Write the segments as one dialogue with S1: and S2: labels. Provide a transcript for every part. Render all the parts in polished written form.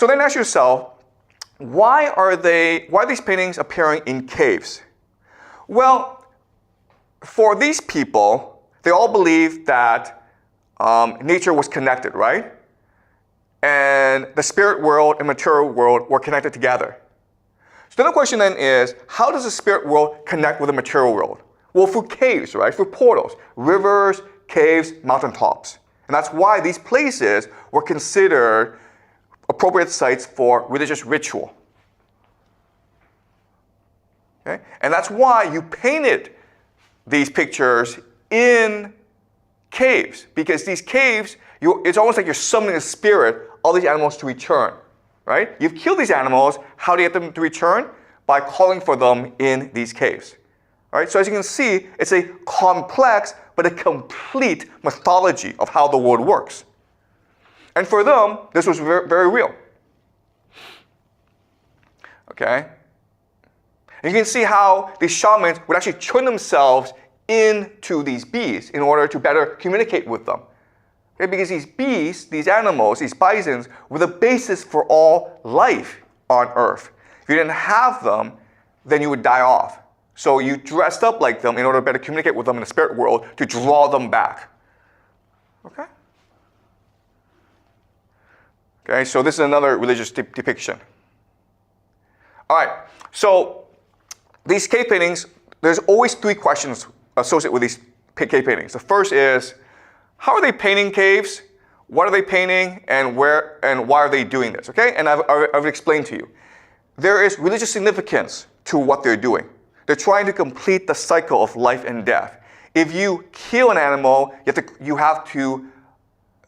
S1: So then ask yourself, why are these paintings appearing in caves? Well, for these people, they all believe that nature was connected, right? And the spirit world and material world were connected together. So then the question then is, how does the spirit world connect with the material world? Well, through caves, right? Through portals, rivers, caves, mountaintops. And that's why these places were considered appropriate sites for religious ritual. Okay? And that's why you painted these pictures in caves, because these caves, it's almost like you're summoning the spirit of these animals to return, right? You've killed these animals. How do you get them to return? By calling for them in these caves. All right? So as you can see, it's a complex but a complete mythology of how the world works. And for them, this was very, very real. Okay? And you can see how these shamans would actually turn themselves into these beasts in order to better communicate with them. Okay? Because these beasts, these animals, these bisons, were the basis for all life on Earth. If you didn't have them, then you would die off. So you dressed up like them in order to better communicate with them in the spirit world to draw them back. Okay? Okay, so this is another religious depiction. All right, so these cave paintings, there's always three questions associated with these cave paintings. The first is, how are they painting caves? What are they painting, and where and why are they doing this? Okay, and I've explained to you. There is religious significance to what they're doing. They're trying to complete the cycle of life and death. If you kill an animal, you have to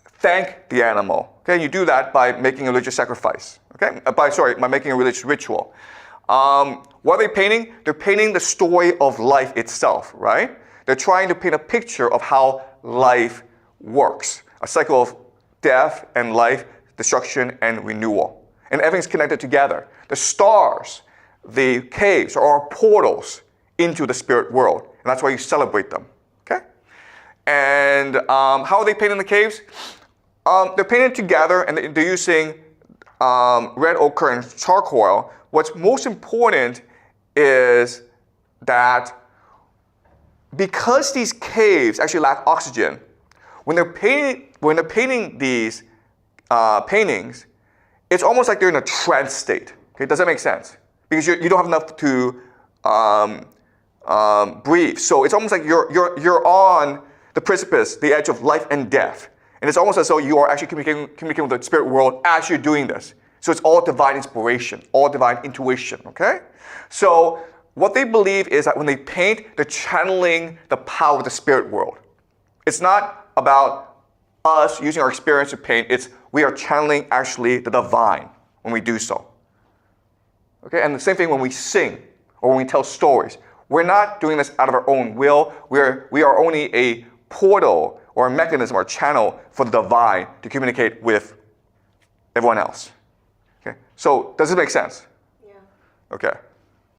S1: thank the animal. Okay, you do that by making a religious sacrifice. Okay, by making a religious ritual. What are they painting? They're painting the story of life itself, right? They're trying to paint a picture of how life works. A cycle of death and life, destruction and renewal. And everything's connected together. The stars, the caves are portals into the spirit world. And that's why you celebrate them. Okay? And how are they painting the caves? They're painted together and they're using red ochre and charcoal. What's most important is that because these caves actually lack oxygen, when they're painting these paintings, it's almost like they're in a trance state. Okay, does that make sense? Because you don't have enough to breathe. So it's almost like you're on the precipice, the edge of life and death. And it's almost as though you are actually communicating with the spirit world as you're doing this. So it's all divine inspiration, all divine intuition, okay? So what they believe is that when they paint, they're channeling the power of the spirit world. It's not about us using our experience to paint. It's we are channeling actually the divine when we do so. Okay, and the same thing when we sing or when we tell stories. We're not doing this out of our own will. We are only a portal or a mechanism or a channel for the divine to communicate with everyone else. Okay, so does this make sense?
S2: Yeah.
S1: Okay.